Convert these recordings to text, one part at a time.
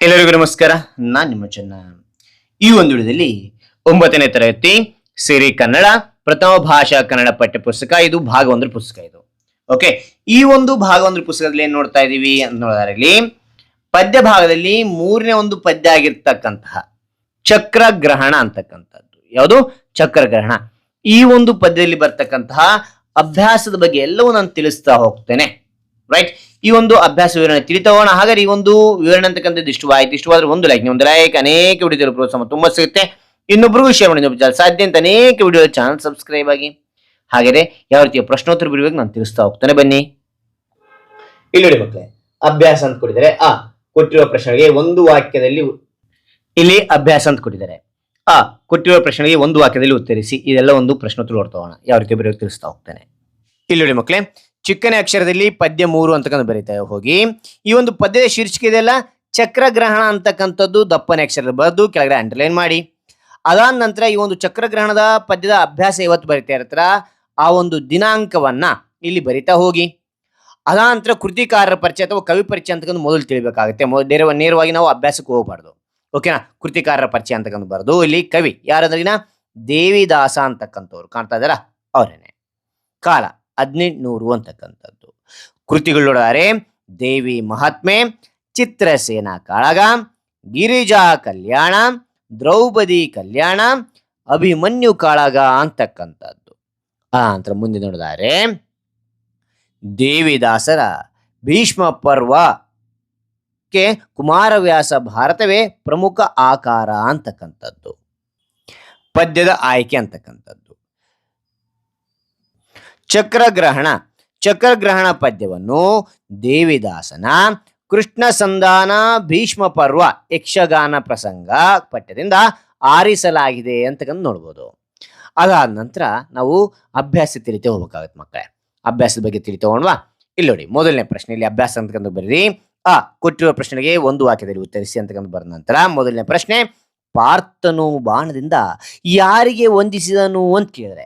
ಎಲ್ಲರಿಗೂ ನಮಸ್ಕಾರ. ನಾನು ನಿಮ್ಮ ಚೆನ್ನ. ಈ ಒಂದು ವಿಡಿಯೋದಲ್ಲಿ 9ನೇ ತರಗತಿ ಸಿರಿ ಕನ್ನಡ ಪ್ರಥಮ ಭಾಷಾ ಕನ್ನಡ ಪಠ್ಯ ಪುಸ್ತಕ, ಇದು ಭಾಗ 1 ಪುಸ್ತಕ ಇದು. ಓಕೆ, ಈ ಒಂದು ಭಾಗ 1 ಪುಸ್ತಕದಲ್ಲಿ ಏನ್ ನೋಡ್ತಾ ಇದೀವಿ ಅಂತ ನೋಡಿದ್ರೆ, ಪದ್ಯ ಭಾಗದಲ್ಲಿ 3ನೇ ಒಂದು ಪದ್ಯ ಆಗಿರ್ತಕ್ಕಂತಹ ಚಕ್ರಗ್ರಹಣ ಅಂತಕ್ಕಂಥದ್ದು. ಯಾವುದು? ಚಕ್ರಗ್ರಹಣ. ಈ ಒಂದು ಪದ್ಯದಲ್ಲಿ ಬರ್ತಕ್ಕಂತಹ ಅಭ್ಯಾಸದ ಬಗ್ಗೆ ಎಲ್ಲವೂ ನಾನು ತಿಳಿಸ್ತಾ ಹೋಗ್ತೇನೆ. ರೈಟ್, ಈ ಒಂದು ಅಭ್ಯಾಸ ವಿವರಣೆ ತಿಳಿತಾ ಹೋಗೋಣ. ಹಾಗಾದ್ರೆ ಈ ಒಂದು ವಿವರಣೆ ಅಂತಕ್ಕಂಥದ್ದು ಇಷ್ಟವಾದ್ರೆ ಒಂದು ಲೈಕ್, ಅನೇಕ ವಿಡಿಯೋದಲ್ಲಿ ಪ್ರೋತ್ಸಾಹ ತುಂಬಾ ಸಿಗುತ್ತೆ. ಇನ್ನೊಬ್ರಿಗೂ ಶೇರ್ ಮಾಡಿ, ಸಾಧ್ಯ ಅಂತ ಅನೇಕ ವಿಡಿಯೋ ಚಾನಲ್ ಸಬ್ಸ್ಕ್ರೈಬ್ ಆಗಿ. ಹಾಗಾದ್ರೆ ಯಾವ ರೀತಿಯ ಪ್ರಶ್ನೋತ್ತರ ಬರಬೇಕು ನಾನು ತಿಳಿಸ್ತಾ ಹೋಗ್ತಾನೆ, ಬನ್ನಿ. ಇಲ್ಲಿ ನೋಡಿ ಮಕ್ಕಳೇ, ಅಭ್ಯಾಸ ಅಂತ ಕೊಟ್ಟಿದ್ದಾರೆ. ಕೊಟ್ಟಿರುವ ಪ್ರಶ್ನೆಗೆ ಒಂದು ವಾಕ್ಯದಲ್ಲಿ, ಇಲ್ಲಿ ಅಭ್ಯಾಸ ಅಂತ ಕೊಟ್ಟಿದ್ದಾರೆ. ಕೊಟ್ಟಿರುವ ಪ್ರಶ್ನೆಗೆ ಒಂದು ವಾಕ್ಯದಲ್ಲಿ ಉತ್ತರಿಸಿ. ಇದೆಲ್ಲ ಒಂದು ಪ್ರಶ್ನೋತ್ತರ ನೋಡ್ತಾ ಹೋಗೋಣ, ಯಾವ ರೀತಿ ಬರೆಯೋಕೆ ತಿಳಿಸ್ತಾ ಹೋಗ್ತಾನೆ. ಇಲ್ಲಿ ನೋಡಿ ಮಕ್ಕಳೇ, ಚಿಕ್ಕನೇ ಅಕ್ಷರದಲ್ಲಿ ಪದ್ಯ 3 ಅಂತಕ್ಕಂಥ ಬರೀತಾ ಹೋಗಿ. ಈ ಒಂದು ಪದ್ಯದ ಶೀರ್ಷಿಕೆ ಇದೆಲ್ಲ ಚಕ್ರಗ್ರಹಣ ಅಂತಕ್ಕಂಥದ್ದು ದಪ್ಪನೇ ಅಕ್ಷರ ಬರೆದು ಕೆಳಗಡೆ ಅಂಡರ್ಲೈನ್ ಮಾಡಿ. ಅದಾದ ನಂತರ ಈ ಒಂದು ಚಕ್ರಗ್ರಹಣದ ಪದ್ಯದ ಅಭ್ಯಾಸ ಇವತ್ತು ಬರಿತಾ ಇರ್ತಾರ, ಆ ಒಂದು ದಿನಾಂಕವನ್ನ ಇಲ್ಲಿ ಬರಿತಾ ಹೋಗಿ. ಅದಾದ ನಂತರ ಕೃತಿಕಾರರ ಪರಿಚಯ ಅಥವಾ ಕವಿ ಪರಿಚಯ ಅಂತಕ್ಕಂಥ ಮೊದಲು ತಿಳಿಬೇಕಾಗುತ್ತೆ. ನೇರವಾಗಿ ನಾವು ಅಭ್ಯಾಸಕ್ಕೆ ಹೋಗಬಾರ್ದು. ಓಕೆನಾ? ಕೃತಿಕಾರರ ಪರಿಚಯ ಅಂತಕ್ಕಂಥ ಬರೆದು ಇಲ್ಲಿ ಕವಿ ಯಾರಾದ್ರಿನ ದೇವಿದಾಸ ಅಂತಕ್ಕಂಥವ್ರು ಕಾಣ್ತಾ ಇದಾರ, ಅವರೇನೆ. ಕಾಲ 1800 ಅಂತಕ್ಕಂಥದ್ದು. ಕೃತಿಗಳು ನೋಡಿದರೆ ದೇವಿ ಮಹಾತ್ಮೆ, ಚಿತ್ರಸೇನಾ ಕಾಳಗ, ಗಿರಿಜಾ ಕಲ್ಯಾಣ, ದ್ರೌಪದಿ ಕಲ್ಯಾಣ, ಅಭಿಮನ್ಯು ಕಾಳಗ ಅಂತಕ್ಕಂಥದ್ದು. ನಂತರ ಮುಂದೆ ನೋಡಿದರೆ ದೇವಿದಾಸರ ಭೀಷ್ಮ ಪರ್ವಕ್ಕೆ ಕುಮಾರವ್ಯಾಸ ಭಾರತವೇ ಪ್ರಮುಖ ಆಕಾರ ಅಂತಕ್ಕಂಥದ್ದು. ಪದ್ಯದ ಆಯ್ಕೆ ಅಂತಕ್ಕಂಥದ್ದು ಚಕ್ರಗ್ರಹಣ ಪದ್ಯವನ್ನು ದೇವಿದಾಸನ ಕೃಷ್ಣ ಸಂಧಾನ ಭೀಷ್ಮ ಪರ್ವ ಯಕ್ಷಗಾನ ಪ್ರಸಂಗ ಪಠ್ಯದಿಂದ ಆರಿಸಲಾಗಿದೆ ಅಂತಕ್ಕಂಥ ನೋಡ್ಬೋದು. ಅದಾದ ನಂತರ ನಾವು ಅಭ್ಯಾಸ ತಿಳಿತಾ ಹೋಗ್ಬೇಕಾಗತ್ತೆ ಮಕ್ಕಳೇ. ಅಭ್ಯಾಸದ ಬಗ್ಗೆ ತಿಳಿತಾ ಹೋಗೋಣವಾ? ಇಲ್ಲಿ ನೋಡಿ, ಮೊದಲನೇ ಪ್ರಶ್ನೆ ಇಲ್ಲಿ ಅಭ್ಯಾಸ ಅಂತಕ್ಕಂಥ ಬರೀರಿ. ಕೊಟ್ಟಿರುವ ಪ್ರಶ್ನೆಗೆ ಒಂದು ವಾಕ್ಯದಲ್ಲಿ ಉತ್ತರಿಸಿ ಅಂತಕ್ಕಂಥ ಬರೆದ ನಂತರ ಮೊದಲನೇ ಪ್ರಶ್ನೆ, ಪಾರ್ಥನು ಬಾಣದಿಂದ ಯಾರಿಗೆ ವಂದಿಸಿದನು ಅಂತ ಕೇಳಿದ್ರೆ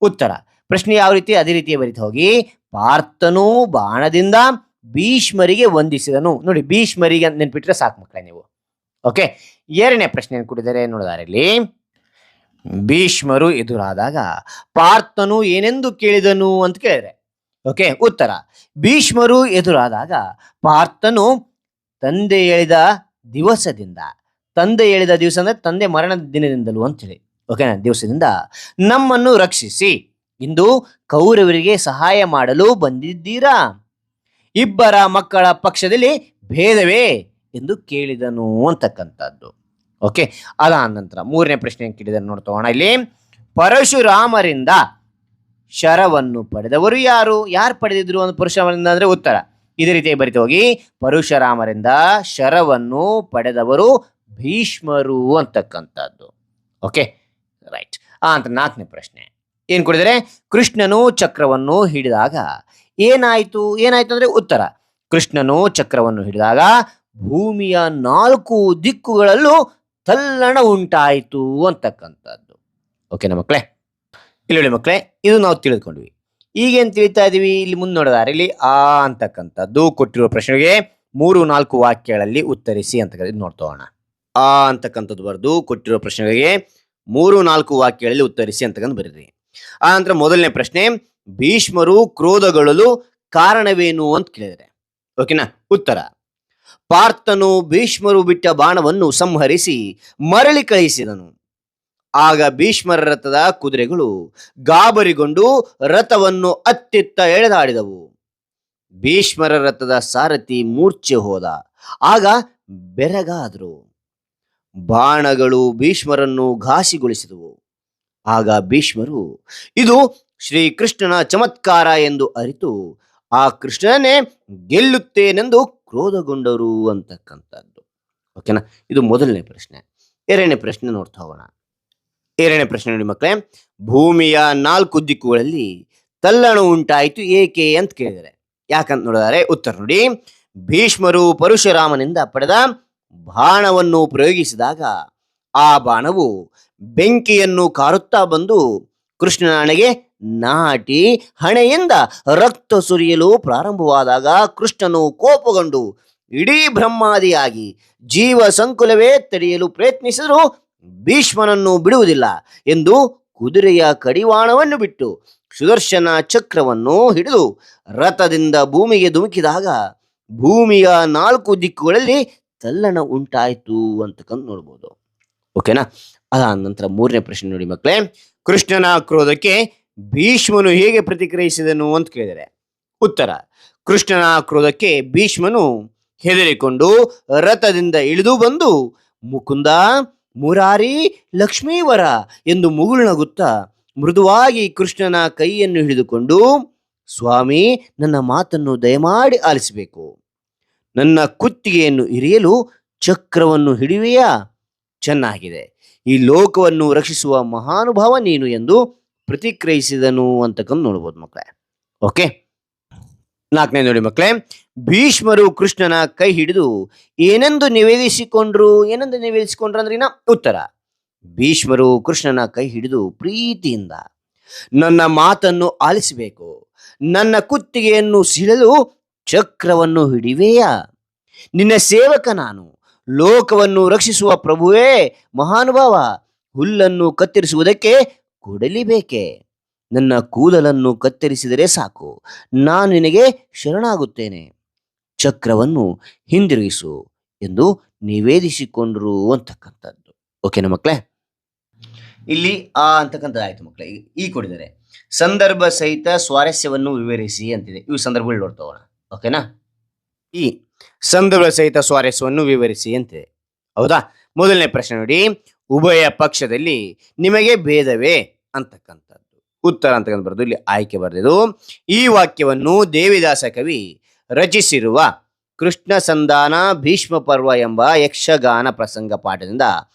ಉತ್ತರ. ಪ್ರಶ್ನೆ ಯಾವ ರೀತಿ ಅದೇ ರೀತಿಯ ಬರೀತಾ ಹೋಗಿ. ಪಾರ್ಥನು ಬಾಣದಿಂದ ಭೀಷ್ಮರಿಗೆ ವಂದಿಸಿದನು. ನೋಡಿ, ಭೀಷ್ಮರಿಗೆ ಅಂತ ನೆನ್ಪಿಟ್ರೆ ಸಾಕು ಮಕ್ಕಳೇ ನೀವು. ಓಕೆ, ಎರಡನೇ ಪ್ರಶ್ನೆ ಕೊಟ್ಟಿದ್ದಾರೆ ನೋಡಿದಾರೆ ಇಲ್ಲಿ. ಭೀಷ್ಮರು ಎದುರಾದಾಗ ಪಾರ್ಥನು ಏನೆಂದು ಕೇಳಿದನು ಅಂತ ಕೇಳಿದ್ರೆ ಓಕೆ, ಉತ್ತರ. ಭೀಷ್ಮರು ಎದುರಾದಾಗ ಪಾರ್ಥನು ತಂದೆ ಹೇಳಿದ ದಿವಸ ಅಂದ್ರೆ ತಂದೆ ಮರಣದ ದಿನದಿಂದಲೂ ಅಂತೇಳಿ, ಓಕೆನಾ, ದಿವಸದಿಂದ ನಮ್ಮನ್ನು ರಕ್ಷಿಸಿ ಇಂದು ಕೌರವರಿಗೆ ಸಹಾಯ ಮಾಡಲು ಬಂದಿದ್ದೀರಾ? ಇಬ್ಬರ ಮಕ್ಕಳ ಪಕ್ಷದಲ್ಲಿ ಭೇದವೇ ಎಂದು ಕೇಳಿದನು ಅಂತಕ್ಕಂಥದ್ದು. ಓಕೆ, ಅದಾದ ನಂತರ ಮೂರನೇ ಪ್ರಶ್ನೆ ಕೇಳಿದನು ನೋಡ್ತೋಣ ಇಲ್ಲಿ. ಪರಶುರಾಮರಿಂದ ಶರವನ್ನು ಪಡೆದವರು ಯಾರು ಪಡೆದಿದ್ರು ಅಂತ ಪರಶುರಾಮರಿಂದ ಅಂದ್ರೆ ಉತ್ತರ. ಇದೇ ರೀತಿ ಬರಿತ ಹೋಗಿ. ಪರಶುರಾಮರಿಂದ ಶರವನ್ನು ಪಡೆದವರು ಭೀಷ್ಮರು ಅಂತಕ್ಕಂಥದ್ದು. Okay, right. ಅಂತ ನಾಲ್ಕನೇ ಪ್ರಶ್ನೆ ಏನ್ ಕೊಡಿದರೆ, ಕೃಷ್ಣನು ಚಕ್ರವನ್ನು ಹಿಡಿದಾಗ ಏನಾಯ್ತು ಅಂದ್ರೆ ಉತ್ತರ. ಕೃಷ್ಣನು ಚಕ್ರವನ್ನು ಹಿಡಿದಾಗ ಭೂಮಿಯ 4 ದಿಕ್ಕುಗಳಲ್ಲೂ ತಲ್ಲಣ ಉಂಟಾಯಿತು ಅಂತಕ್ಕಂಥದ್ದು. ಓಕೆನಾ ಮಕ್ಕಳೇ? ಇಲ್ಲಿ ಮಕ್ಕಳೇ, ಇದು ನಾವು ತಿಳಿದುಕೊಂಡ್ವಿ. ಈಗೇನ್ ತಿಳಿತಾ ಇದೀವಿ? ಇಲ್ಲಿ ಮುಂದೆ ನೋಡಿದಾರೆ ಇಲ್ಲಿ ಅಂತಕ್ಕಂಥದ್ದು ಕೊಟ್ಟಿರುವ ಪ್ರಶ್ನೆಗೆ 3-4 ವಾಕ್ಯಗಳಲ್ಲಿ ಉತ್ತರಿಸಿ ಅಂತಕ್ಕಂಥದ್ದು ನೋಡ್ತೋಣ. ಅಂತಕ್ಕಂಥದ್ದು ಬರೆದು ಕೊಟ್ಟಿರುವ ಪ್ರಶ್ನೆಗಳಿಗೆ 3-4 ವಾಕ್ಯಗಳಲ್ಲಿ ಉತ್ತರಿಸಿ ಅಂತಕ್ಕಂಥ ಬರೀರಿ. ಆ ನಂತರ ಮೊದಲನೇ ಪ್ರಶ್ನೆ, ಭೀಷ್ಮರು ಕ್ರೋಧಗೊಳ್ಳಲು ಕಾರಣವೇನು ಅಂತ ಕೇಳಿದರೆ ಓಕೆನಾ? ಉತ್ತರ. ಪಾರ್ಥನು ಭೀಷ್ಮರು ಬಿಟ್ಟ ಬಾಣವನ್ನು ಸಂಹರಿಸಿ ಮರಳಿ ಕಳಿಸಿದನು. ಆಗ ಭೀಷ್ಮರ ರಥದ ಕುದುರೆಗಳು ಗಾಬರಿಗೊಂಡು ರಥವನ್ನು ಅತ್ತಿತ್ತ ಎಳೆದಾಡಿದವು. ಭೀಷ್ಮರ ರಥದ ಸಾರಥಿ ಮೂರ್ಛೆ ಹೋದ. ಆಗ ಬೆರಗಾದರು. ಬಾಣಗಳು ಭೀಷ್ಮರನ್ನು ಘಾಸಿಗೊಳಿಸಿದವು. ಆಗ ಭೀಷ್ಮರು ಇದು ಶ್ರೀಕೃಷ್ಣನ ಚಮತ್ಕಾರ ಎಂದು ಅರಿತು ಆ ಕೃಷ್ಣನೇ ಗೆಲ್ಲುತ್ತೇನೆಂದು ಕ್ರೋಧಗೊಂಡರು ಅಂತಕ್ಕಂಥದ್ದು. ಓಕೆನಾ? ಇದು ಮೊದಲನೇ ಪ್ರಶ್ನೆ. ಎರಡನೇ ಪ್ರಶ್ನೆ ನೋಡ್ತಾ ಹೋಗೋಣ. ಎರಡನೇ ಪ್ರಶ್ನೆ ನೋಡಿ ಮಕ್ಕಳೇ, ಭೂಮಿಯ 4 ದಿಕ್ಕುಗಳಲ್ಲಿ ತಲ್ಲಣ ಉಂಟಾಯಿತು ಏಕೆ ಅಂತ ಕೇಳಿದರೆ ಯಾಕಂತ ನೋಡಿದರೆ ಉತ್ತರ ನೋಡಿ. ಭೀಷ್ಮರು ಪರಶುರಾಮನಿಂದ ಪಡೆದ ಬಾಣವನ್ನು ಪ್ರಯೋಗಿಸಿದಾಗ ಆ ಬಾಣವು ಬೆಂಕಿಯನ್ನು ಕಾರುತ್ತಾ ಬಂದು ಕೃಷ್ಣನ ಹಣೆಗೆ ನಾಟಿ ಹಣೆಯಿಂದ ರಕ್ತ ಸುರಿಯಲು ಪ್ರಾರಂಭವಾದಾಗ ಕೃಷ್ಣನು ಕೋಪಗೊಂಡು ಇಡೀ ಬ್ರಹ್ಮಾದಿಯಾಗಿ ಜೀವ ಸಂಕುಲವೇ ತಡೆಯಲು ಪ್ರಯತ್ನಿಸಿದರೂ ಭೀಷ್ಮನನ್ನು ಬಿಡುವುದಿಲ್ಲ ಎಂದು ಕುದುರೆಯ ಕಡಿವಾಣವನ್ನು ಬಿಟ್ಟು ಸುದರ್ಶನ ಚಕ್ರವನ್ನು ಹಿಡಿದು ರಥದಿಂದ ಭೂಮಿಗೆ ಧುಮುಕಿದಾಗ ಭೂಮಿಯ 4 ದಿಕ್ಕುಗಳಲ್ಲಿ ತಲ್ಲಣ ಉಂಟಾಯಿತು ಅಂತಕ್ಕಂತ ನೋಡ್ಬೋದು. ಓಕೆನಾ. ಅದಾದ ನಂತರ 3ನೇ ಪ್ರಶ್ನೆ ನೋಡಿ ಮಕ್ಕಳೇ, ಕೃಷ್ಣನ ಕ್ರೋಧಕ್ಕೆ ಭೀಷ್ಮನು ಹೇಗೆ ಪ್ರತಿಕ್ರಿಯಿಸಿದನು ಅಂತ ಕೇಳಿದರೆ ಉತ್ತರ: ಕೃಷ್ಣನ ಕ್ರೋಧಕ್ಕೆ ಭೀಷ್ಮನು ಹೆದರಿಕೊಂಡು ರಥದಿಂದ ಇಳಿದು ಬಂದು ಮುಕುಂದ, ಮುರಾರಿ, ಲಕ್ಷ್ಮೀವರ ಎಂದು ಮುಗುಳ್ನಗುತ್ತಾ ಮೃದುವಾಗಿ ಕೃಷ್ಣನ ಕೈಯನ್ನು ಹಿಡಿದುಕೊಂಡು, ಸ್ವಾಮಿ, ನನ್ನ ಮಾತನ್ನು ದಯಮಾಡಿ ಆಲಿಸಬೇಕು. ನನ್ನ ಕುತ್ತಿಗೆಯನ್ನು ಇರಿಯಲು ಚಕ್ರವನ್ನು ಹಿಡಿವೆಯಾ? ಚೆನ್ನಾಗಿದೆ. ಈ ಲೋಕವನ್ನು ರಕ್ಷಿಸುವ ಮಹಾನುಭಾವ ನೀನು ಎಂದು ಪ್ರತಿಕ್ರಿಯಿಸಿದನು ಅಂತಕ್ಕಂದು ನೋಡ್ಬೋದು ಮಕ್ಕಳೇ. ಓಕೆ. 4ನೇ ನೋಡಿ ಮಕ್ಕಳೇ, ಭೀಷ್ಮರು ಕೃಷ್ಣನ ಕೈ ಹಿಡಿದು ಏನೆಂದು ನಿವೇದಿಸಿಕೊಂಡ್ರು ಅಂದ್ರಿನ ಉತ್ತರ: ಭೀಷ್ಮರು ಕೃಷ್ಣನ ಕೈ ಹಿಡಿದು ಪ್ರೀತಿಯಿಂದ, ನನ್ನ ಮಾತನ್ನು ಆಲಿಸಬೇಕು, ನನ್ನ ಕುತ್ತಿಗೆಯನ್ನು ಸಿಳಲು ಚಕ್ರವನ್ನು ಹಿಡಿವೆಯಾ? ನಿನ್ನ ಸೇವಕ ನಾನು, ಲೋಕವನ್ನು ರಕ್ಷಿಸುವ ಪ್ರಭುವೇ ಮಹಾನುಭಾವ, ಹುಲ್ಲನ್ನು ಕತ್ತರಿಸುವುದಕ್ಕೆ ಕೊಡಲಿ ಬೇಕೆ? ನನ್ನ ಕೂದಲನ್ನು ಕತ್ತರಿಸಿದರೆ ಸಾಕು, ನಾನು ನಿನಗೆ ಶರಣಾಗುತ್ತೇನೆ. ಚಕ್ರವನ್ನು ಹಿಂದಿರುಗಿಸು ಎಂದು ನಿವೇದಿಸಿಕೊಂಡ್ರು ಅಂತಕ್ಕಂಥದ್ದು. ಓಕೆನಾ ಮಕ್ಕಳೇ. ಇಲ್ಲಿ ಆ ಅಂತಕ್ಕಂಥದ್ದಾಯ್ತು ಮಕ್ಕಳೇ. ಈ ಕೊಡಿದರೆ ಸಂದರ್ಭ ಸಹಿತ ಸ್ವಾರಸ್ಯವನ್ನು ವಿವರಿಸಿ ಅಂತಿದೆ. ಇವು ಸಂದರ್ಭಗಳು ನೋಡ್ತೋಣ. ಓಕೆನಾ. ಈ ಸಂದರ್ಭ ಸಹಿತ ಸ್ವಾರಸ್ಯವನ್ನು ವಿವರಿಸಿ ಅಂತಿದೆ. ಹೌದಾ. ಮೊದಲನೇ ಪ್ರಶ್ನೆ ನೋಡಿ, ಉಭಯ ಪಕ್ಷದಲ್ಲಿ ನಿಮಗೆ ಭೇದವೇ ಅಂತಕ್ಕಂಥದ್ದು. ಉತ್ತರ ಅಂತಕ್ಕಂಥ ಬರೆದು ಇಲ್ಲಿ ಆಯ್ಕೆ ಬರೆದಿದ್ದು. ಈ ವಾಕ್ಯವನ್ನು ದೇವಿದಾಸ ಕವಿ ರಚಿಸಿರುವ ಕೃಷ್ಣ ಸಂಧಾನ ಭೀಷ್ಮ ಪರ್ವ ಎಂಬ ಯಕ್ಷಗಾನ ಪ್ರಸಂಗ ಪಾಠದಿಂದ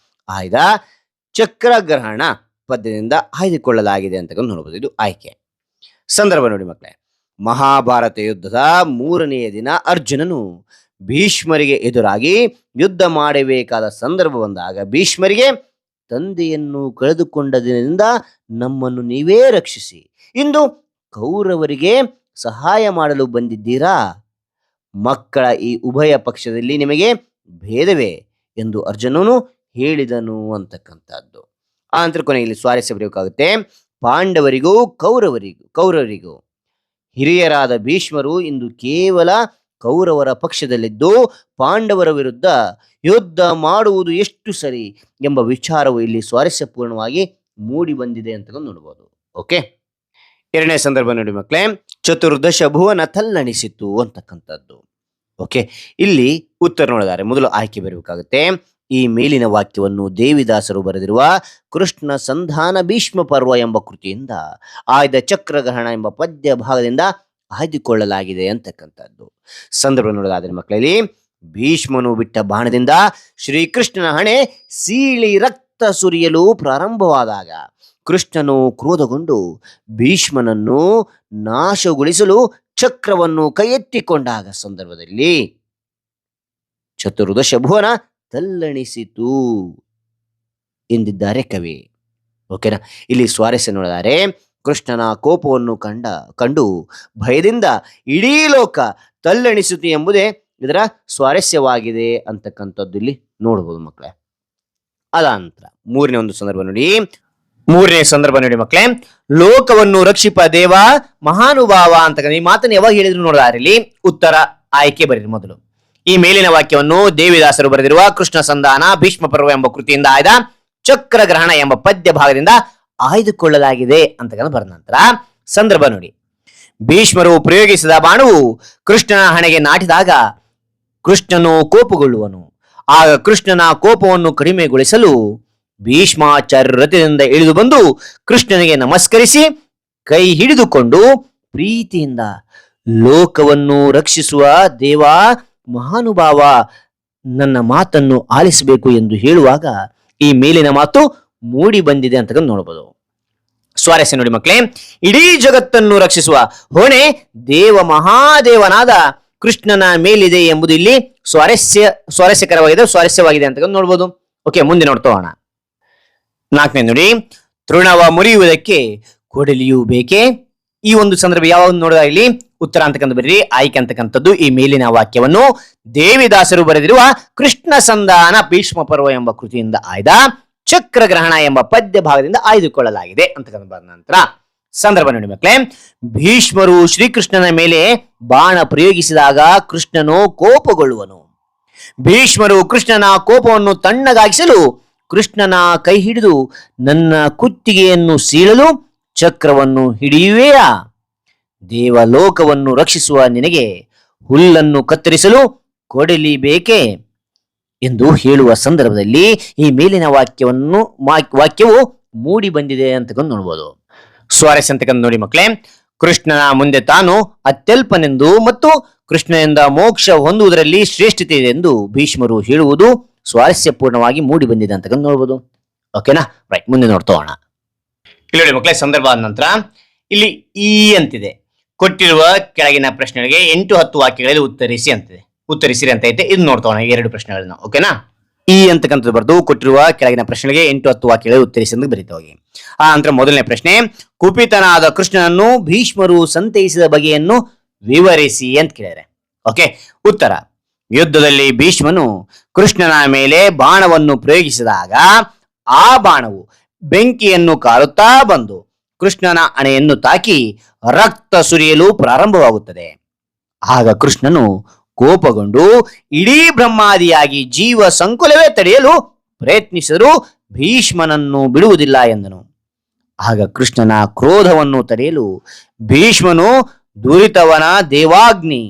ಆಯ್ದ ಚಕ್ರಗ್ರಹಣ ಪದ್ಯದಿಂದ ಆಯ್ದುಕೊಳ್ಳಲಾಗಿದೆ ಅಂತಕ್ಕಂಥ ನೋಡಬಹುದು. ಇದು ಆಯ್ಕೆ. ಸಂದರ್ಭ ನೋಡಿ ಮಕ್ಕಳೇ, ಮಹಾಭಾರತ ಯುದ್ಧದ 3ನೆಯ ದಿನ ಅರ್ಜುನನು ಭೀಷ್ಮರಿಗೆ ಎದುರಾಗಿ ಯುದ್ಧ ಮಾಡಬೇಕಾದ ಸಂದರ್ಭ ಬಂದಾಗ ಭೀಷ್ಮರಿಗೆ, ತಂದೆಯನ್ನು ಕಳೆದುಕೊಂಡ ದಿನದಿಂದ ನಮ್ಮನ್ನು ನೀವೇ ರಕ್ಷಿಸಿ, ಇಂದು ಕೌರವರಿಗೆ ಸಹಾಯ ಮಾಡಲು ಬಂದಿದ್ದೀರಾ? ಮಕ್ಕಳ ಈ ಉಭಯ ಪಕ್ಷದಲ್ಲಿ ನಿಮಗೆ ಭೇದವೇ ಎಂದು ಅರ್ಜುನನು ಹೇಳಿದನು ಅಂತಕ್ಕಂಥದ್ದು. ಆ ನಂತರ ಕೊನೆಯಲ್ಲಿ ಸ್ವಾರಸ್ಯ ಬರೆಯಬೇಕಾಗುತ್ತೆ. ಪಾಂಡವರಿಗೂ ಕೌರವರಿಗೂ ಹಿರಿಯರಾದ ಭೀಷ್ಮರು ಇಂದು ಕೇವಲ ಕೌರವರ ಪಕ್ಷದಲ್ಲಿದ್ದು ಪಾಂಡವರ ವಿರುದ್ಧ ಯುದ್ಧ ಮಾಡುವುದು ಎಷ್ಟು ಸರಿ ಎಂಬ ವಿಚಾರವು ಇಲ್ಲಿ ಸ್ವಾರಸ್ಯಪೂರ್ಣವಾಗಿ ಮೂಡಿ ಬಂದಿದೆ ಅಂತ ನೋಡಬಹುದು. ಓಕೆ. 2ನೇ ಸಂದರ್ಭ ನೋಡಿ ಮಕ್ಕಳೇ, ಚತುರ್ದಶ ಭುವನ ತಲ್ಲಣಿಸಿತು ಅಂತಕ್ಕಂಥದ್ದು. ಓಕೆ. ಇಲ್ಲಿ ಉತ್ತರ ನೋಡಿದರೆ ಮೊದಲು ಆಯ್ಕೆ ಬರಬೇಕಾಗುತ್ತೆ. ಈ ಮೇಲಿನ ವಾಕ್ಯವನ್ನು ದೇವಿದಾಸರು ಬರೆದಿರುವ ಕೃಷ್ಣ ಸಂಧಾನ ಭೀಷ್ಮ ಪರ್ವ ಎಂಬ ಕೃತಿಯಿಂದ ಆಯ್ದ ಚಕ್ರಗ್ರಹಣ ಎಂಬ ಪದ್ಯ ಭಾಗದಿಂದ ಆಯ್ದುಕೊಳ್ಳಲಾಗಿದೆ ಅಂತಕ್ಕಂಥದ್ದು. ಸಂದರ್ಭ ನೋಡೋದಾದ್ರೆ ಮಕ್ಕಳಲ್ಲಿ, ಭೀಷ್ಮನು ಬಿಟ್ಟ ಬಾಣದಿಂದ ಶ್ರೀಕೃಷ್ಣನ ಹಣೆ ಸೀಳಿ ರಕ್ತ ಸುರಿಯಲು ಪ್ರಾರಂಭವಾದಾಗ ಕೃಷ್ಣನು ಕ್ರೋಧಗೊಂಡು ಭೀಷ್ಮನನ್ನು ನಾಶಗೊಳಿಸಲು ಚಕ್ರವನ್ನು ಕೈಯೆತ್ತಿಕೊಂಡಾಗ ಸಂದರ್ಭದಲ್ಲಿ ಚತುರ್ದಶ ಭುವನ ತಲ್ಲಣಿಸಿತು ಎಂದಿದ್ದಾರೆ ಕವಿ. ಓಕೆನಾ. ಇಲ್ಲಿ ಸ್ವಾರಸ್ಯ ನೋಡಿದರೆ ಕೃಷ್ಣನ ಕೋಪವನ್ನು ಕಂಡು ಭಯದಿಂದ ಇಡೀ ಲೋಕ ತಲ್ಲಣಿಸಿತು ಎಂಬುದೇ ಇದರ ಸ್ವಾರಸ್ಯವಾಗಿದೆ ಅಂತಕ್ಕಂಥದ್ದು ಇಲ್ಲಿ ನೋಡಬಹುದು ಮಕ್ಕಳೇ. ಅದಾನಂತರ 3ನೇ ಸಂದರ್ಭ ನೋಡಿ ಮಕ್ಕಳೇ, ಲೋಕವನ್ನು ರಕ್ಷಿಪ ದೇವ ಮಹಾನುಭಾವ ಅಂತಕ್ಕಂಥ ಈ ಮಾತನ್ನು ಯಾವಾಗ ಹೇಳಿದ್ರು ನೋಡಿದಾರೆ ಇಲ್ಲಿ ಉತ್ತರ ಆಯ್ಕೆ ಬರೀರಿ. ಮೊದಲು ಈ ಮೇಲಿನ ವಾಕ್ಯವನ್ನು ದೇವಿದಾಸರು ಬರೆದಿರುವ ಕೃಷ್ಣ ಸಂಧಾನ ಭೀಷ್ಮ ಪರ್ವ ಎಂಬ ಕೃತಿಯಿಂದ ಆಯ್ದ ಚಕ್ರಗ್ರಹಣ ಎಂಬ ಪದ್ಯ ಭಾಗದಿಂದ ಆಯ್ದುಕೊಳ್ಳಲಾಗಿದೆ ಅಂತಕ್ಕಂಥ ಬರೆದ ನಂತರ ಸಂದರ್ಭ ನೋಡಿ, ಭೀಷ್ಮರು ಪ್ರಯೋಗಿಸಿದ ಬಾಣವು ಕೃಷ್ಣನ ಹಣೆಗೆ ನಾಟಿದಾಗ ಕೃಷ್ಣನು ಕೋಪಗೊಳ್ಳುವನು. ಆಗ ಕೃಷ್ಣನ ಕೋಪವನ್ನು ಕಡಿಮೆಗೊಳಿಸಲು ಭೀಷ್ಮಾಚಾರ್ಯ ರಥದಿಂದ ಇಳಿದು ಬಂದು ಕೃಷ್ಣನಿಗೆ ನಮಸ್ಕರಿಸಿ ಕೈ ಹಿಡಿದುಕೊಂಡು ಪ್ರೀತಿಯಿಂದ ಲೋಕವನ್ನು ರಕ್ಷಿಸುವ ದೇವ ಮಹಾನುಭಾವ, ನನ್ನ ಮಾತನ್ನು ಆಲಿಸಬೇಕು ಎಂದು ಹೇಳುವಾಗ ಈ ಮೇಲಿನ ಮಾತು ಮೂಡಿ ಬಂದಿದೆ ಅಂತಕ್ಕಂಥ ನೋಡಬಹುದು. ಸ್ವಾರಸ್ಯ ನೋಡಿ ಮಕ್ಕಳೇ, ಇಡೀ ಜಗತ್ತನ್ನು ರಕ್ಷಿಸುವ ಹೊಣೆ ದೇವ ಮಹಾದೇವನಾದ ಕೃಷ್ಣನ ಮೇಲಿದೆ ಎಂಬುದು ಇಲ್ಲಿ ಸ್ವಾರಸ್ಯವಾಗಿದೆ ಅಂತ ನೋಡ್ಬೋದು. ಓಕೆ, ಮುಂದೆ ನೋಡ್ತೋಣ. 4ನೇ ನೋಡಿ, ತೃಣವ ಮುರಿಯುವುದಕ್ಕೆ ಕೊಡಲಿಯೂ ಬೇಕೆ. ಈ ಒಂದು ಸಂದರ್ಭ ಯಾವಾಗ ನೋಡಿದ ಇಲ್ಲಿ ಉತ್ತರ ಅಂತಕ್ಕಂಥ ಬರ್ರಿ ಆಯ್ಕೆ ಅಂತಕ್ಕಂಥದ್ದು ಈ ಮೇಲಿನ ವಾಕ್ಯವನ್ನು ದೇವಿದಾಸರು ಬರೆದಿರುವ ಕೃಷ್ಣ ಸಂಧಾನ ಭೀಷ್ಮ ಪರ್ವ ಎಂಬ ಕೃತಿಯಿಂದ ಆಯ್ದ ಚಕ್ರಗ್ರಹಣ ಎಂಬ ಪದ್ಯ ಭಾಗದಿಂದ ಆಯ್ದುಕೊಳ್ಳಲಾಗಿದೆ ಅಂತಕ್ಕಂಥ ಬರೆದ ನಂತರ ಸಂದರ್ಭ ನೋಡಿ ಮಕ್ಕಳೇ, ಭೀಷ್ಮರು ಶ್ರೀಕೃಷ್ಣನ ಮೇಲೆ ಬಾಣ ಪ್ರಯೋಗಿಸಿದಾಗ ಕೃಷ್ಣನು ಕೋಪಗೊಳ್ಳುವನು. ಭೀಷ್ಮರು ಕೃಷ್ಣನ ಕೋಪವನ್ನು ತಣ್ಣಗಾಗಿಸಲು ಕೃಷ್ಣನ ಕೈ ಹಿಡಿದು ನನ್ನ ಕುತ್ತಿಗೆಯನ್ನು ಸೀಳಲು ಚಕ್ರವನ್ನು ಹಿಡಿಯುವೆಯಾ? ದೇವಲೋಕವನ್ನು ರಕ್ಷಿಸುವ ನಿನಗೆ ಹುಲ್ಲನ್ನು ಕತ್ತರಿಸಲು ಕೊಡಲಿ ಬೇಕೇ ಎಂದು ಹೇಳುವ ಸಂದರ್ಭದಲ್ಲಿ ಈ ಮೇಲಿನ ವಾಕ್ಯವು ಮೂಡಿ ಬಂದಿದೆ ಅಂತಕೊಂಡು ನೋಡ್ಬೋದು. ಸ್ವಾರಸ್ಯ ಅಂತಕ್ಕಂಥ ನೋಡಿ ಮಕ್ಕಳೇ, ಕೃಷ್ಣನ ಮುಂದೆ ತಾನು ಅತ್ಯಲ್ಪನೆಂದು ಮತ್ತು ಕೃಷ್ಣನಿಂದ ಮೋಕ್ಷ ಹೊಂದುವುದರಲ್ಲಿ ಶ್ರೇಷ್ಠತೆ ಇದೆ ಎಂದು ಭೀಷ್ಮರು ಹೇಳುವುದು ಸ್ವಾರಸ್ಯಪೂರ್ಣವಾಗಿ ಮೂಡಿ ಬಂದಿದೆ ಅಂತಕ್ಕಂಥ ನೋಡ್ಬೋದು. ಓಕೆನಾ, ರೈಟ್, ಮುಂದೆ ನೋಡ್ತೋಣ. ಇಲ್ಲಿ ನೋಡಿ ಮಕ್ಕಳೇ, ಸಂದರ್ಭ ಆದ ನಂತರ ಇಲ್ಲಿ ಈ ಅಂತಿದೆ, ಕೊಟ್ಟಿರುವ ಕೆಳಗಿನ ಪ್ರಶ್ನೆಗಳಿಗೆ 8-10 ವಾಕ್ಯಗಳಲ್ಲಿ ಉತ್ತರಿಸಿರಿ ಅಂತ ಐತೆ. ಇದು ನೋಡ್ತೋಣ 2 ಪ್ರಶ್ನೆಗಳನ್ನ. ಓಕೆನಾ, ಈ ಅಂತಕ್ಕಂಥದ್ದು ಬರ್ದು ಕೊಟ್ಟಿರುವ ಕೆಳಗಿನ ಪ್ರಶ್ನೆಗಳಿಗೆ 8-10 ವಾಕ್ಯಗಳಲ್ಲಿ ಉತ್ತರಿಸಿ ಅಂತ ಬರೀತಾ ಹೋಗಿ. ಆ ನಂತರ ಮೊದಲನೇ ಪ್ರಶ್ನೆ, ಕುಪಿತನಾದ ಕೃಷ್ಣನನ್ನು ಭೀಷ್ಮರು ಸಂತೈಸಿದ ಬಗೆಯನ್ನು ವಿವರಿಸಿ ಅಂತ ಕೇಳಿದರೆ. ಓಕೆ, ಉತ್ತರ, ಯುದ್ಧದಲ್ಲಿ ಭೀಷ್ಮನು ಕೃಷ್ಣನ ಮೇಲೆ ಬಾಣವನ್ನು ಪ್ರಯೋಗಿಸಿದಾಗ ಆ ಬಾಣವು ಬೆಂಕಿಯನ್ನು ಕಾರುತ್ತಾ ಬಂದು ಕೃಷ್ಣನ ಹಣೆಯನ್ನು ತಾಕಿ ರಕ್ತ ಸುರಿಯಲು ಪ್ರಾರಂಭವಾಗುತ್ತದೆ. ಆಗ ಕೃಷ್ಣನು ಕೋಪಗೊಂಡು ಇಡೀ ಬ್ರಹ್ಮಾದಿಯಾಗಿ ಜೀವ ಸಂಕುಲವೇ ತಡೆಯಲು ಪ್ರಯತ್ನಿಸಿದರೂ ಭೀಷ್ಮನನ್ನು ಬಿಡುವುದಿಲ್ಲ ಎಂದನು. ಆಗ ಕೃಷ್ಣನ ಕ್ರೋಧವನ್ನು ತಡೆಯಲು ಭೀಷ್ಮನು ದುರಿತವನ ದೇವಾಗ್ನಿ,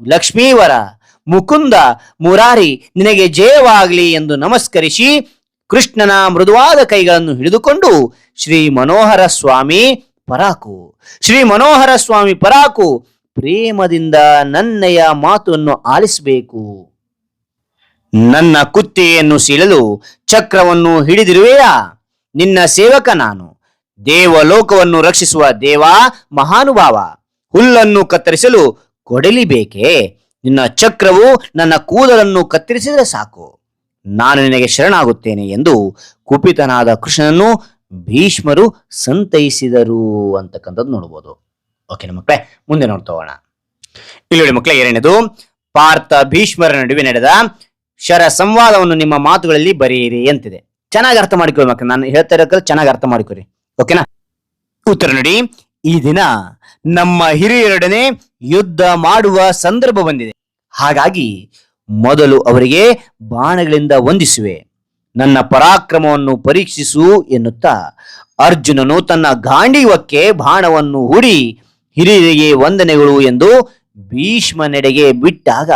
ಲಕ್ಷ್ಮೀವರ, ಮುಕುಂದ, ಮುರಾರಿ ನಿನಗೆ ಜಯವಾಗಲಿ ಎಂದು ನಮಸ್ಕರಿಸಿ ಕೃಷ್ಣನ ಮೃದುವಾದ ಕೈಗಳನ್ನು ಹಿಡಿದುಕೊಂಡು ಶ್ರೀ ಮನೋಹರ ಸ್ವಾಮಿ ಪರಾಕು ಪ್ರೇಮದಿಂದ ನನ್ನಯ ಮಾತನ್ನು ಆಲಿಸಬೇಕು. ನನ್ನ ಕುತ್ತಿಗೆಯನ್ನು ಸೀಳಲು ಚಕ್ರವನ್ನು ಹಿಡಿದಿರುವೆಯಾ? ನಿನ್ನ ಸೇವಕ ನಾನು. ದೇವಲೋಕವನ್ನು ರಕ್ಷಿಸುವ ದೇವ ಮಹಾನುಭಾವ, ಹುಲ್ಲನ್ನು ಕತ್ತರಿಸಲು ಕೊಡಲಿ ಬೇಕೇ? ನಿನ್ನ ಚಕ್ರವು ನನ್ನ ಕೂದಲನ್ನು ಕತ್ತರಿಸಿದರೆ ಸಾಕು, ನಾನು ನಿನಗೆ ಶರಣಾಗುತ್ತೇನೆ ಎಂದು ಕುಪಿತನಾದ ಕೃಷ್ಣನನ್ನು ಭೀಷ್ಮರು ಸಂತೈಸಿದರು ಅಂತಕ್ಕಂಥದ್ದು ನೋಡ್ಬೋದು. ಓಕೆನಾ ಮಕ್ಕಳೇ, ಮುಂದೆ ನೋಡ್ತಾ ಹೋಗೋಣ. ಇಲ್ಲಿ ನೋಡಿ ಮಕ್ಕಳೇ, 2ನೇದು, ಪಾರ್ಥ ಭೀಷ್ಮರ ನಡುವೆ ನಡೆದ ಶರ ಸಂವಾದವನ್ನು ನಿಮ್ಮ ಮಾತುಗಳಲ್ಲಿ ಬರೆಯಿರಿ ಅಂತಿದೆ. ಚೆನ್ನಾಗಿ ಅರ್ಥ ಮಾಡಿಕೊಳ್ಳಿ ಮಕ್ಕಳು, ನಾನು ಹೇಳ್ತಾ ಇರೋಕೆ ಚೆನ್ನಾಗಿ ಅರ್ಥ ಮಾಡಿಕೊಳ್ಳಿ. ಓಕೆನಾ, ಉತ್ತರ ನೋಡಿ, ಈ ದಿನ ನಮ್ಮ ಹಿರಿಯರೊಡನೆ ಯುದ್ಧ ಮಾಡುವ ಸಂದರ್ಭ ಬಂದಿದೆ. ಹಾಗಾಗಿ ಮೊದಲು ಅವರಿಗೆ ಬಾಣಗಳಿಂದ ವಂದಿಸುವೆ. ನನ್ನ ಪರಾಕ್ರಮವನ್ನು ಪರೀಕ್ಷಿಸು ಎನ್ನುತ್ತಾ ಅರ್ಜುನನು ತನ್ನ ಗಾಂಡೀವಕ್ಕೆ ಬಾಣವನ್ನು ಹೂಡಿ ಹಿರಿಯರಿಗೆ ವಂದನೆಗಳು ಎಂದು ಭೀಷ್ಮನೆಡೆಗೆ ಬಿಟ್ಟಾಗ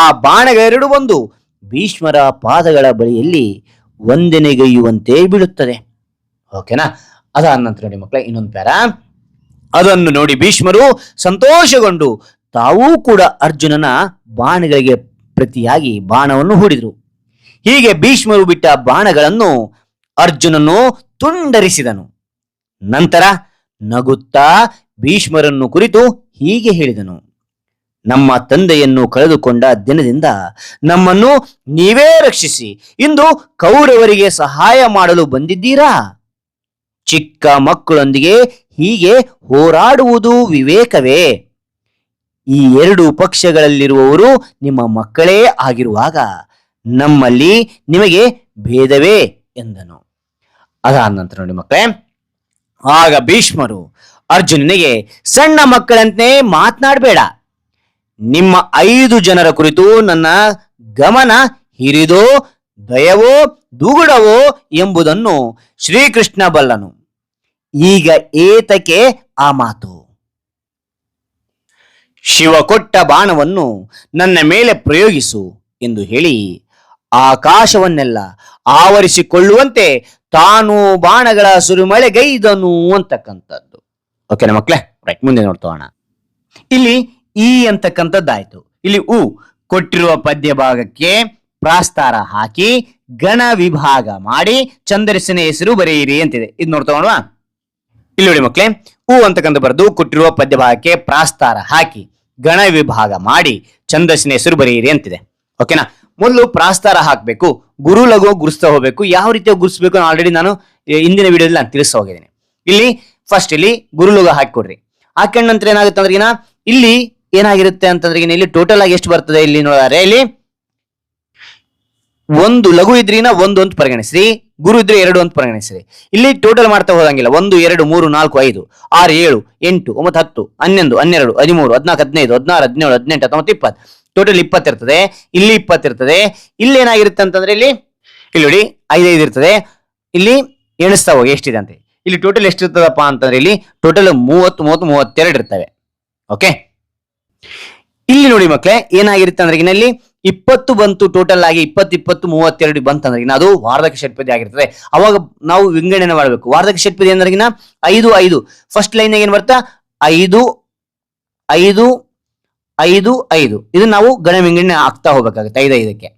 ಆ ಬಾಣಗಳೆರಡು ಬಂದು ಭೀಷ್ಮರ ಪಾದಗಳ ಬಳಿಯಲ್ಲಿ ವಂದನೆಗೈಯುವಂತೆ ಬೀಳುತ್ತದೆ. ಓಕೆನಾ, ಅದಾದ ನಂತರ ನೋಡಿ ಮಕ್ಕಳೇ, ಇನ್ನೊಂದು ಪ್ಯಾರ. ಅದನ್ನು ನೋಡಿ ಭೀಷ್ಮರು ಸಂತೋಷಗೊಂಡು ತಾವೂ ಕೂಡ ಅರ್ಜುನನ ಬಾಣಗಳಿಗೆ ಪ್ರತಿಯಾಗಿ ಬಾಣವನ್ನು ಹೂಡಿದರು. ಹೀಗೆ ಭೀಷ್ಮರು ಬಿಟ್ಟ ಬಾಣಗಳನ್ನು ಅರ್ಜುನನು ತುಂಡರಿಸಿದನು. ನಂತರ ನಗುತ್ತಾ ಭೀಷ್ಮರನ್ನು ಕುರಿತು ಹೀಗೆ ಹೇಳಿದನು, ನಮ್ಮ ತಂದೆಯನ್ನು ಕಳೆದುಕೊಂಡ ದಿನದಿಂದ ನಮ್ಮನ್ನು ನೀವೇ ರಕ್ಷಿಸಿ ಇಂದು ಕೌರವರಿಗೆ ಸಹಾಯ ಮಾಡಲು ಬಂದಿದ್ದೀರಾ? ಚಿಕ್ಕ ಮಕ್ಕಳೊಂದಿಗೆ ಹೀಗೆ ಹೋರಾಡುವುದು ವಿವೇಕವೇ? ಈ 2 ಪಕ್ಷಗಳಲ್ಲಿರುವವರು ನಿಮ್ಮ ಮಕ್ಕಳೇ ಆಗಿರುವಾಗ ನಮ್ಮಲ್ಲಿ ನಿಮಗೆ ಭೇದವೇ ಎಂದನು. ಅದಾದ ನಂತರ ನೋಡಿ ಮಕ್ಕಳೇ, ಆಗ ಭೀಷ್ಮರು ಅರ್ಜುನನಿಗೆ, ಸಣ್ಣ ಮಕ್ಕಳಂತೆ ಮಾತನಾಡಬೇಡ. ನಿಮ್ಮ 5 ಜನರ ಕುರಿತು ನನ್ನ ಗಮನ ಹಿರಿದೋ ದಯವೋ ದುಗುಡವೋ ಎಂಬುದನ್ನು ಶ್ರೀಕೃಷ್ಣ ಬಲ್ಲನು. ಈಗ ಏತಕ್ಕೆ ಆ ಮಾತು? ಶಿವ ಕೊಟ್ಟ ಬಾಣವನ್ನು ನನ್ನ ಮೇಲೆ ಪ್ರಯೋಗಿಸು ಎಂದು ಹೇಳಿ ಆಕಾಶವನ್ನೆಲ್ಲ ಆವರಿಸಿಕೊಳ್ಳುವಂತೆ ತಾನು ಬಾಣಗಳ ಸುರಿಮಳೆಗೈದನು ಅಂತಕ್ಕಂಥದ್ದು. ಓಕೆನಾ ಮಕ್ಕಳೇ, ರೈಟ್, ಮುಂದೆ ನೋಡ್ತೋಣ. ಇಲ್ಲಿ ಈ ಅಂತಕ್ಕಂಥದ್ದಾಯ್ತು. ಇಲ್ಲಿ ಕೊಟ್ಟಿರುವ ಪದ್ಯ ಭಾಗಕ್ಕೆ ಪ್ರಾಸ್ತಾರ ಹಾಕಿ ಗಣ ವಿಭಾಗ ಮಾಡಿ ಛಂದಸ್ಸಿನ ಹೆಸರು ಬರೆಯಿರಿ ಅಂತಿದೆ. ಇದು ನೋಡ್ತೋಣವಾ? ಇಲ್ಲಿ ನೋಡಿ ಮಕ್ಕಳೇ, ಅಂತಕ್ಕಂಥ ಬರೆದು ಕೊಟ್ಟಿರುವ ಪದ್ಯ ಭಾಗಕ್ಕೆ ಪ್ರಾಸ್ತಾರ ಹಾಕಿ ಗಣ ವಿಭಾಗ ಮಾಡಿ ಛಂದಸ್ಸಿನ ಹೆಸರು ಬರೆಯಿರಿ ಅಂತಿದೆ. ಓಕೆನಾ, ಮೊದಲು ಪ್ರಾಸ್ತಾರ ಹಾಕಬೇಕು, ಗುರು ಲಘು ಗುರುಸ್ತಾ ಹೋಗ್ಬೇಕು. ಯಾವ ರೀತಿಯಾಗಿ ಗುರುಸ್ಬೇಕು ಆಲ್ರೆಡಿ ನಾನು ಇಂದಿನ ವಿಡಿಯೋದಲ್ಲಿ ನಾನು ತಿಳಿಸ್ತಾ ಹೋಗಿದ್ದೀನಿ. ಇಲ್ಲಿ ಫಸ್ಟ್ ಇಲ್ಲಿ ಗುರು ಲಘು ಹಾಕಿಕೊಡ್ರಿ. ಹಾಕೊಂಡ ನಂತರ ಏನಾಗುತ್ತೆ ಅಂದ್ರೆ ಇಲ್ಲಿ ಏನಾಗಿರುತ್ತೆ ಅಂತಂದ್ರೆ ಇಲ್ಲಿ ಟೋಟಲ್ ಆಗಿ ಎಷ್ಟು ಬರ್ತದೆ ಇಲ್ಲಿ ನೋಡಿದ್ರೆ ಇಲ್ಲಿ ಒಂದು ಲಘು ಇದ್ರಿನ ಒಂದು ಅಂತ ಪರಿಗಣಿಸ್ರಿ, ಗುರು ಇದ್ರೆ ಎರಡು ಅಂತ ಪರಿಗಣಿಸ್ರಿ. ಇಲ್ಲಿ ಟೋಟಲ್ ಮಾಡ್ತಾ ಹೋದಂಗಿಲ್ಲ. 1 2 3 4 5 6 7 8 9 10 11 12 13 14 15 16 17 18 19 20 ಟೋಟಲ್ 20 ಇರ್ತದೆ. ಇಲ್ಲಿ 20 ಇರ್ತದೆ. ಇಲ್ಲಿ ಏನಾಗಿರುತ್ತೆ ಅಂತಂದ್ರೆ ಇಲ್ಲಿ ನೋಡಿ 5 5 ಇರ್ತದೆ. ಇಲ್ಲಿ ಎಣಿಸ್ತಾ ಹೋಗಿ ಎಷ್ಟಿದೆ ಅಂತ. ಇಲ್ಲಿ ಟೋಟಲ್ ಎಷ್ಟಿರ್ತದಪ್ಪ ಅಂತಂದ್ರೆ ಇಲ್ಲಿ ಟೋಟಲ್ 30 30 32 ಇರ್ತವೆ. ಓಕೆ, ಇಲ್ಲಿ ನೋಡಿ ಮಕ್ಕಳೇ ಏನಾಗಿರುತ್ತೆ ಅಂದ್ರೆ ಇಲ್ಲಿ 20 ಬಂತು ಟೋಟಲ್ ಆಗಿ 20 20 32 ಬಂತಂದ್ರೆ ಅದು ವಾರ್ಧಕ ಷಟ್ಪದಿ ಆಗಿರ್ತದೆ. ಅವಾಗ ನಾವು ವಿಂಗಡಣೆ ಮಾಡಬೇಕು. ವಾರ್ಧಕ ಷಟ್ಪದಿ ಅಂದ್ರೆ 5 5 ಫಸ್ಟ್ ಲೈನ್ ಏನ್ ಬರ್ತಾ 5 5 5 5 ಇದು ನಾವು ಗಣ ವಿಂಗಡಣೆ ಆಗ್ತಾ ಹೋಗ್ಬೇಕಾಗುತ್ತೆ 5 5ಕ್ಕೆ.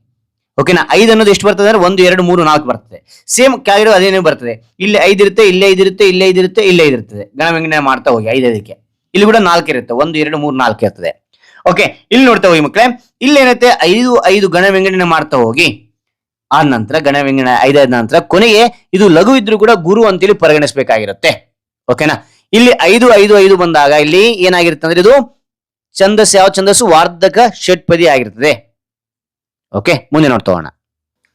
ಓಕೆನಾ, 5 ಅನ್ನೋದು ಎಷ್ಟು ಬರ್ತದೆ ಅಂದ್ರೆ 1 2 3 4 ಬರ್ತದೆ. ಸೇಮ್ ಕೆಳಗಡೆ ಅದೇನೇ ಬರ್ತದೆ. ಇಲ್ಲಿ 5 ಇರುತ್ತೆ, ಇಲ್ಲಿ 5 ಇರುತ್ತೆ, ಇಲ್ಲಿ 5 ಇರುತ್ತೆ, ಇಲ್ಲಿ 5 ಇರ್ತದೆ. ಗಣ ವಿಂಗಡಣೆ ಮಾಡ್ತಾ ಹೋಗಿ 5 5ಕ್ಕೆ. ಇಲ್ಲಿ ಕೂಡ 4 ಇರುತ್ತೆ, 1 2 3 4 ಇರ್ತದೆ. ಓಕೆ, ಇಲ್ಲಿ ನೋಡ್ತಾ ಹೋಗಿ ಮಕ್ಕಳೇ, ಇಲ್ಲಿ ಏನೈತೆ 5 5 ಗಣ ವಿಂಗಡಣೆ ಮಾಡ್ತಾ ಹೋಗಿ ಆ ನಂತರ ಗಣ ವಿಂಗಡಣೆ 5 ಆದ ನಂತರ ಕೊನೆಗೆ ಇದು ಲಘು ಇದ್ರೂ ಕೂಡ ಗುರು ಅಂತೇಳಿ ಪರಿಗಣಿಸಬೇಕಾಗಿರುತ್ತೆ. ಓಕೆನಾ, ಇಲ್ಲಿ 5 5 5 ಬಂದಾಗ ಇಲ್ಲಿ ಏನಾಗಿರುತ್ತೆ ಅಂದ್ರೆ ಇದು ಛಂದಸ್ಸು, ಯಾವ ಛಂದಸ್ಸು? ವಾರ್ಧಕ ಷಟ್ಪದಿ ಆಗಿರ್ತದೆ. ಓಕೆ, ಮುಂದೆ ನೋಡ್ತಾ ಹೋಗೋಣ.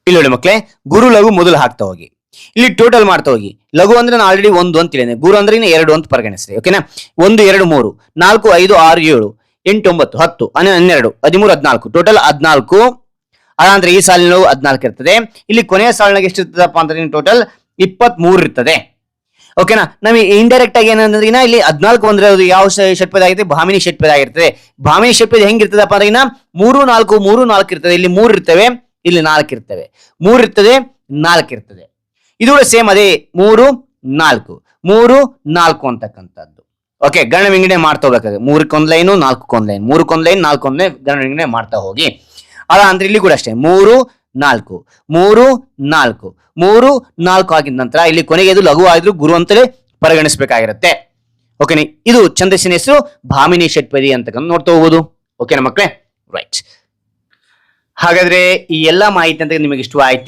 ಇಲ್ಲಿ ನೋಡಿ ಮಕ್ಕಳೇ, ಗುರು ಲಘು ಮೊದಲು ಹಾಕ್ತಾ ಹೋಗಿ ಇಲ್ಲಿ ಟೋಟಲ್ ಮಾಡ್ತಾ ಹೋಗಿ. ಲಘು ಅಂದ್ರೆ ನಾನು ಆಲ್ರೆಡಿ 1 ಅಂತ ಹೇಳಿದೆ, ಗುರು ಅಂದ್ರೆ 2 ಅಂತ ಪರಿಗಣಿಸ್ರಿ. ಓಕೆನಾ, 1 2 3 4 5 6 7 8 9 10 12 13 14 ಟೋಟಲ್ 14. ಅದಾಂದ್ರೆ ಈ ಸಾಲಿನ 14 ಇರ್ತದೆ. ಇಲ್ಲಿ ಕೊನೆಯ ಸಾಲಿನಾಗ ಎಷ್ಟು ಇರ್ತದಪ್ಪ ಅಂದ್ರೆ ಟೋಟಲ್ 23 ಇರ್ತದೆ. ಓಕೆನಾ, ನಮಗೆ ಇಂಡೈರೆಕ್ಟ್ ಆಗಿ ಏನಂದ್ರೆ ಇಲ್ಲಿ 14 ಬಂದ್ರೆ ಅದು ಯಾವ ಷಟ್ಪದಿ ಆಗಿದೆ? ಭಾಮಿನಿ ಷಟ್ಪದಿ ಆಗಿರ್ತದೆ. ಭಾಮಿನಿ ಷಟ್ಪದಿ ಹೆಂಗಿರ್ತದಪ್ಪ ಅಂದ್ರೆ 3 4 3 4 ಇರ್ತದೆ. ಇಲ್ಲಿ 3 ಇರ್ತವೆ, ಇಲ್ಲಿ 4 ಇರ್ತವೆ, 3 ಇರ್ತದೆ, 4 ಇರ್ತದೆ. ಇದು ಕೂಡ ಸೇಮ್ ಅದೇ 3 4 3 4 ಅಂತಕ್ಕಂಥದ್ದು. ಓಕೆ, ಗಣ ವಿಂಗಡಣೆ ಮಾಡ್ತಾ ಹೋಗ್ಬೇಕಾದ್ರೆ 3ಕ್ಕೆ ಲೈನು 4ಕ್ಕೆ ಲೈನ್, 3ಕ್ಕೆ ಲೈನ್ 4ಕ್ಕೆ ಲೈನ್ ಗಣ ವಿಂಗಡಣೆ ಮಾಡ್ತಾ ಹೋಗಿ. ಅದ ಅಂದ್ರೆ ಇಲ್ಲಿ ಕೂಡ ಅಷ್ಟೇ 3 4 3 4 3 4 ಆಗಿದ ನಂತರ ಇಲ್ಲಿ ಕೊನೆಗೆ ಇದು ಲಘು ಆದ್ರೂ ಗುರು ಅಂತಲೇ ಪರಿಗಣಿಸಬೇಕಾಗಿರುತ್ತೆ. ಓಕೆನಾ, ಇದು ಛಂದಸ್ಸಿನ ಹೆಸರು ಭಾಮಿನಿ ಷಟ್ಪದಿ ಅಂತಕ್ಕಂಥ ನೋಡ್ತಾ ಹೋಗುದು. ಓಕೆನಾ ಮಕ್ಕಳೇ, ರೈಟ್. ಹಾಗಾದ್ರೆ ಈ ಎಲ್ಲಾ ಮಾಹಿತಿ ಅಂತ ನಿಮಗೆ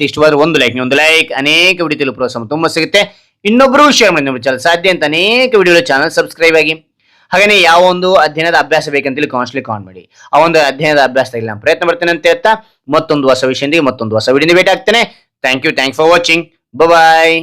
ಇಷ್ಟವಾದ್ರೆ ಒಂದು ಲೈಕ್ ಅನೇಕ ವಿಡಿಯೋ ಪ್ರೋತ್ಸಾಹ ತುಂಬಾ ಸಿಗುತ್ತೆ. ಇನ್ನೊಬ್ರು ಶೇರ್ ಮಾಡಿ ನೋಡಿ, ಸಾಧ್ಯ ಅಂತ ಅನೇಕ ವಿಡಿಯೋ ಚಾನಲ್ ಸಬ್ಸ್ಕ್ರೈಬ್ ಆಗಿ. ಹಾಗೆ ಯಾವ ಒಂದು ಅಧ್ಯಯನದ ಅಭ್ಯಾಸ ಬೇಕಂತೇಳಿ ಕಾಮೆಂಟ್ ಮಾಡಿ. ಆ ಒಂದು ಅಧ್ಯಯನದ ಅಭ್ಯಾಸದಲ್ಲಿ ನಾನು ಪ್ರಯತ್ನ ಮಾಡ್ತೇನೆ ಅಂತ ಹೇಳ್ತಾ ಮತ್ತೊಂದು ಹೊಸ ವಿಷಯದೊಂದಿಗೆ ಮತ್ತೊಂದು ಹೊಸ ವಿಡಿಯೋ ಭೇಟಿ ಆಗ್ತೇನೆ. Thank you for watching. Bye.